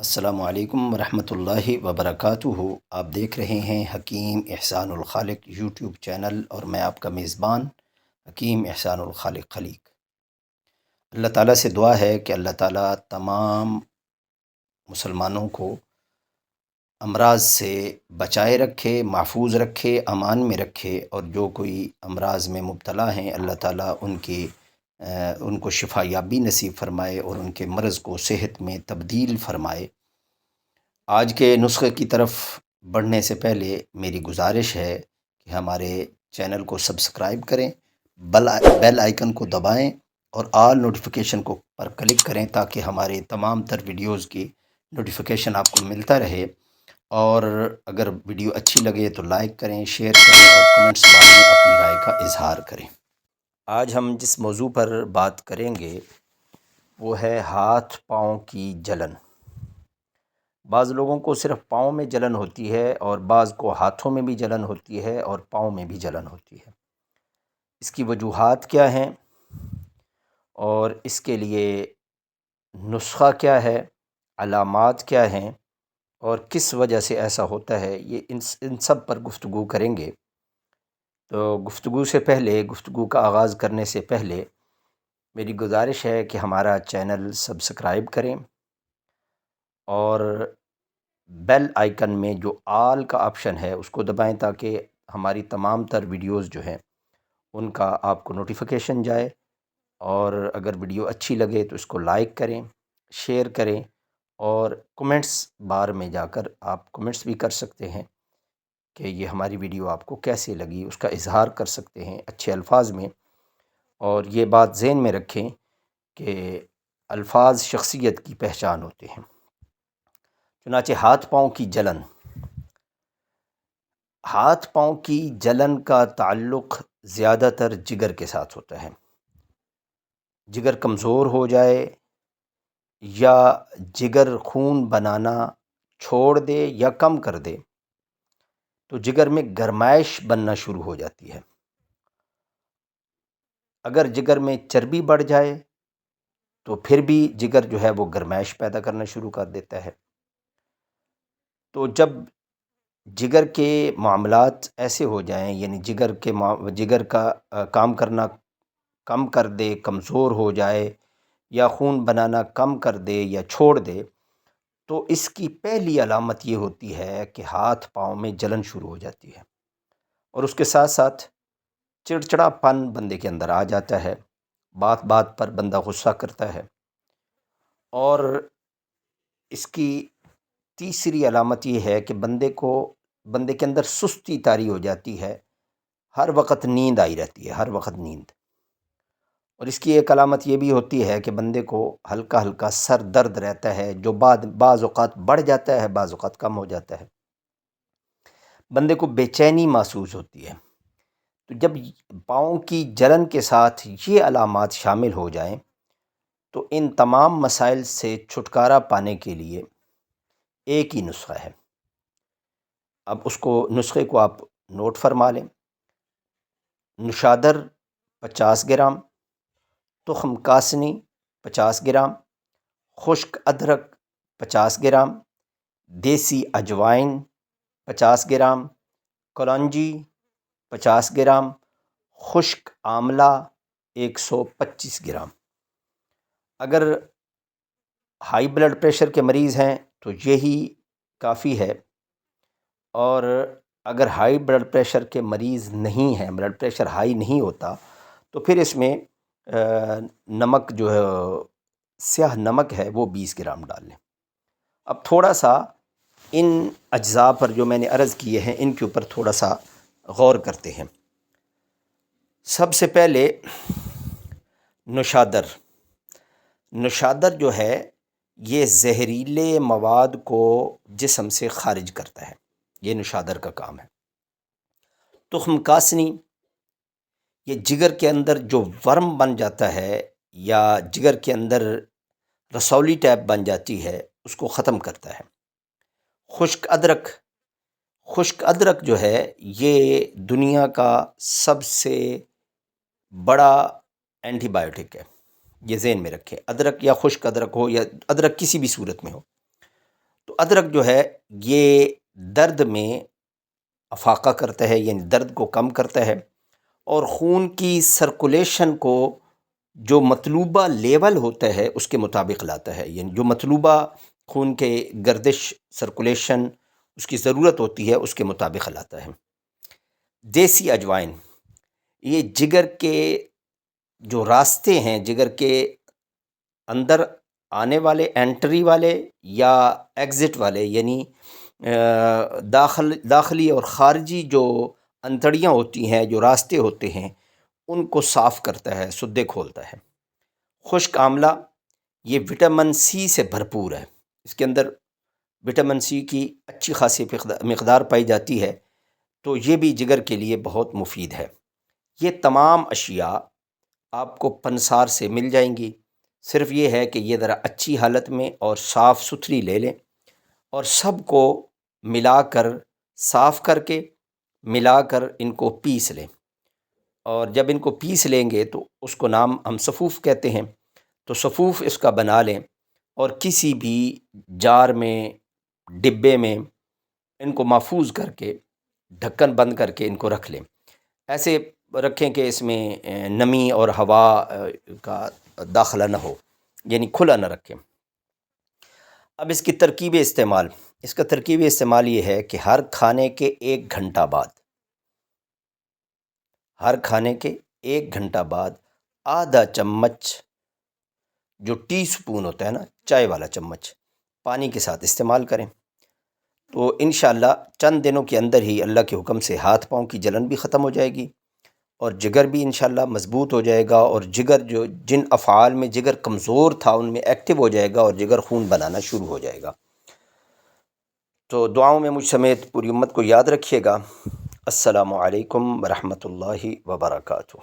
السلام علیکم ورحمۃ اللہ وبرکاتہ۔ آپ دیکھ رہے ہیں حکیم احسان الخالق یوٹیوب چینل، اور میں آپ کا میزبان حکیم احسان الخالق خلیق۔ اللہ تعالیٰ سے دعا ہے کہ اللہ تعالیٰ تمام مسلمانوں کو امراض سے بچائے رکھے، محفوظ رکھے، امان میں رکھے، اور جو کوئی امراض میں مبتلا ہیں اللہ تعالیٰ ان کو شفا یابی نصیب فرمائے اور ان کے مرض کو صحت میں تبدیل فرمائے۔ آج کے نسخے کی طرف بڑھنے سے پہلے میری گزارش ہے کہ ہمارے چینل کو سبسکرائب کریں، بیل آئیکن کو دبائیں اور آل نوٹیفیکیشن کو پر کلک کریں تاکہ ہمارے تمام تر ویڈیوز کی نوٹیفیکیشن آپ کو ملتا رہے۔ اور اگر ویڈیو اچھی لگے تو لائک کریں، شیئر کریں اور کمنٹس باکس میں اپنی رائے کا اظہار کریں۔ آج ہم جس موضوع پر بات کریں گے وہ ہے ہاتھ پاؤں کی جلن۔ بعض لوگوں کو صرف پاؤں میں جلن ہوتی ہے، اور بعض کو ہاتھوں میں بھی جلن ہوتی ہے اور پاؤں میں بھی جلن ہوتی ہے۔ اس کی وجوہات کیا ہیں اور اس کے لیے نسخہ کیا ہے، علامات کیا ہیں اور کس وجہ سے ایسا ہوتا ہے، یہ ان سب پر گفتگو کریں گے۔ تو گفتگو کا آغاز کرنے سے پہلے میری گزارش ہے کہ ہمارا چینل سبسکرائب کریں اور بیل آئیکن میں جو آل کا آپشن ہے اس کو دبائیں تاکہ ہماری تمام تر ویڈیوز جو ہیں ان کا آپ کو نوٹیفیکیشن جائے۔ اور اگر ویڈیو اچھی لگے تو اس کو لائک کریں، شیئر کریں، اور کمنٹس بار میں جا کر آپ کمنٹس بھی کر سکتے ہیں کہ یہ ہماری ویڈیو آپ کو کیسے لگی، اس کا اظہار کر سکتے ہیں اچھے الفاظ میں۔ اور یہ بات ذہن میں رکھیں کہ الفاظ شخصیت کی پہچان ہوتے ہیں۔ چنانچہ ہاتھ پاؤں کی جلن۔ ہاتھ پاؤں کی جلن کا تعلق زیادہ تر جگر کے ساتھ ہوتا ہے۔ جگر کمزور ہو جائے یا جگر خون بنانا چھوڑ دے یا کم کر دے تو جگر میں گرمائش بننا شروع ہو جاتی ہے۔ اگر جگر میں چربی بڑھ جائے تو پھر بھی جگر جو ہے وہ گرمائش پیدا کرنا شروع کر دیتا ہے۔ تو جب جگر کے معاملات ایسے ہو جائیں، یعنی جگر کا کام کرنا کم کر دے، کمزور ہو جائے، یا خون بنانا کم کر دے یا چھوڑ دے، تو اس کی پہلی علامت یہ ہوتی ہے کہ ہاتھ پاؤں میں جلن شروع ہو جاتی ہے، اور اس کے ساتھ ساتھ چڑچڑا پن بندے کے اندر آ جاتا ہے، بات بات پر بندہ غصہ کرتا ہے۔ اور اس کی تیسری علامت یہ ہے کہ بندے کے اندر سستی طاری ہو جاتی ہے، ہر وقت نیند آئی رہتی ہے، ہر وقت نیند۔ اور اس کی ایک علامت یہ بھی ہوتی ہے کہ بندے کو ہلکا ہلکا سر درد رہتا ہے، جو بعض اوقات بڑھ جاتا ہے، بعض اوقات کم ہو جاتا ہے۔ بندے کو بے چینی محسوس ہوتی ہے۔ تو جب پاؤں کی جلن کے ساتھ یہ علامات شامل ہو جائیں تو ان تمام مسائل سے چھٹکارا پانے کے لیے ایک ہی نسخہ ہے۔ اب نسخے کو آپ نوٹ فرما لیں۔ نشادر 50 گرام، تخم کاسنی 50 گرام، خشک ادرک 50 گرام، دیسی اجوائن 50 گرام، کلونجی 50 گرام، خشک آملہ 125 گرام۔ اگر ہائی بلڈ پریشر کے مریض ہیں تو یہی کافی ہے، اور اگر ہائی بلڈ پریشر کے مریض نہیں ہیں، بلڈ پریشر ہائی نہیں ہوتا، تو پھر اس میں نمک جو ہے، سیاہ نمک ہے، وہ 20 گرام ڈال لیں۔ اب تھوڑا سا ان اجزاء پر جو میں نے عرض کیے ہیں ان کے اوپر تھوڑا سا غور کرتے ہیں۔ سب سے پہلے نشادر جو ہے یہ زہریلے مواد کو جسم سے خارج کرتا ہے، یہ نشادر کا کام ہے۔ تخم کاسنی یہ جگر کے اندر جو ورم بن جاتا ہے یا جگر کے اندر رسولی ٹائپ بن جاتی ہے اس کو ختم کرتا ہے۔ خشک ادرک جو ہے یہ دنیا کا سب سے بڑا اینٹی بائیوٹک ہے، یہ ذہن میں رکھیں۔ ادرک یا خشک ادرک ہو یا ادرک کسی بھی صورت میں ہو، تو ادرک جو ہے یہ درد میں افاقہ کرتا ہے، یعنی درد کو کم کرتا ہے، اور خون کی سرکولیشن کو جو مطلوبہ لیول ہوتا ہے اس کے مطابق لاتا ہے، یعنی جو مطلوبہ خون کے گردش سرکولیشن اس کی ضرورت ہوتی ہے اس کے مطابق لاتا ہے۔ دیسی اجوائن یہ جگر کے جو راستے ہیں، جگر کے اندر آنے والے، انٹری والے یا ایگزٹ والے، یعنی داخلی اور خارجی جو انتڑیاں ہوتی ہیں، جو راستے ہوتے ہیں، ان کو صاف کرتا ہے، سدے کھولتا ہے۔ خشک آملہ یہ وٹامن سی سے بھرپور ہے، اس کے اندر وٹامن سی کی اچھی خاصی مقدار پائی جاتی ہے، تو یہ بھی جگر کے لیے بہت مفید ہے۔ یہ تمام اشیاء آپ کو پنسار سے مل جائیں گی، صرف یہ ہے کہ یہ ذرا اچھی حالت میں اور صاف ستھری لے لیں، اور سب کو ملا کر، صاف کر کے ملا کر ان کو پیس لیں، اور جب ان کو پیس لیں گے تو اس کو نام ہم سفوف کہتے ہیں، تو سفوف اس کا بنا لیں، اور کسی بھی جار میں، ڈبے میں ان کو محفوظ کر کے ڈھکن بند کر کے ان کو رکھ لیں۔ ایسے رکھیں کہ اس میں نمی اور ہوا کا داخلہ نہ ہو، یعنی کھلا نہ رکھیں۔ اب اس کی ترکیب استعمال، اس کا ترکیب استعمال یہ ہے کہ ہر کھانے کے 1 گھنٹہ بعد، ہر کھانے کے 1 گھنٹہ بعد آدھا چمچ، جو ٹی سپون ہوتا ہے نا، چائے والا چمچ، پانی کے ساتھ استعمال کریں، تو انشاءاللہ چند دنوں کے اندر ہی اللہ کے حکم سے ہاتھ پاؤں کی جلن بھی ختم ہو جائے گی، اور جگر بھی انشاءاللہ مضبوط ہو جائے گا، اور جگر جو جن افعال میں جگر کمزور تھا ان میں ایکٹیو ہو جائے گا، اور جگر خون بنانا شروع ہو جائے گا۔ تو دعاؤں میں مجھ سمیت پوری امت کو یاد رکھیے گا۔ السلام علیکم ورحمۃ اللہ وبرکاتہ۔